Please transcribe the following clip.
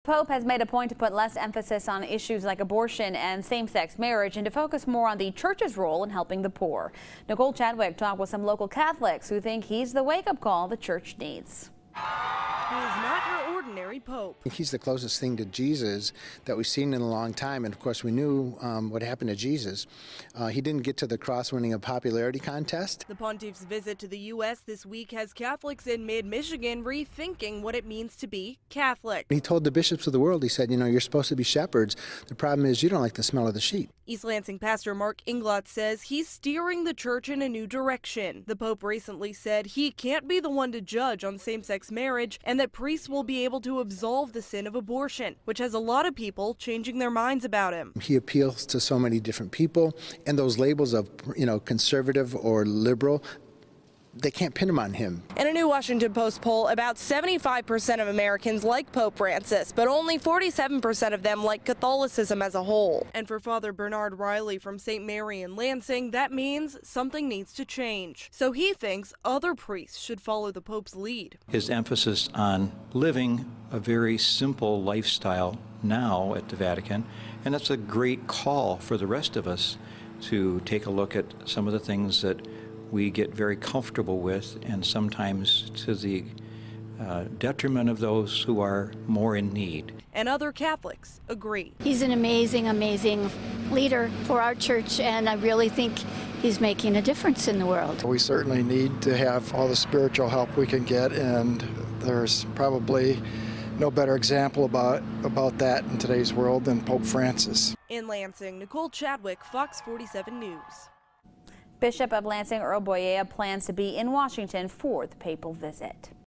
Pope has made a point to put less emphasis on issues like abortion and same-sex marriage and to focus more on the church's role in helping the poor. Nicole Chadwick talked with some local Catholics who think he's the wake-up call the church needs. He is not your ordinary pope. He's the closest thing to Jesus that we've seen in a long time, and of course we knew what happened to Jesus. He didn't get to the cross winning a popularity contest. The pontiff's visit to the U.S. this week has Catholics in mid-Michigan rethinking what it means to be Catholic. He told the bishops of the world, he said, you know, you're supposed to be shepherds. The problem is you don't like the smell of the sheep. East Lansing pastor Mark Inglot says he's steering the church in a new direction. The Pope recently said he can't be the one to judge on same-sex marriage and that priests will be able to absolve the sin of abortion, which has a lot of people changing their minds about him. He appeals to so many different people, and those labels of, you know, conservative or liberal, they can't pin them on him. In a new Washington Post poll, about 75% of Americans like Pope Francis, but only 47% of them like Catholicism as a whole. And for Father Bernard Riley from St. Mary in Lansing, that means something needs to change. So he thinks other priests should follow the Pope's lead. His emphasis on living a very simple lifestyle now at the Vatican, and that's a great call for the rest of us to take a look at some of the things that we get very comfortable with, and sometimes to the detriment of those who are more in need. And other Catholics agree. He's an amazing, amazing leader for our church, and I really think he's making a difference in the world. We certainly need to have all the spiritual help we can get, and there's probably no better example about that in today's world than Pope Francis. In Lansing, Nicole Chadwick, Fox 47 News. Bishop of Lansing Earl Boyea plans to be in Washington for the papal visit.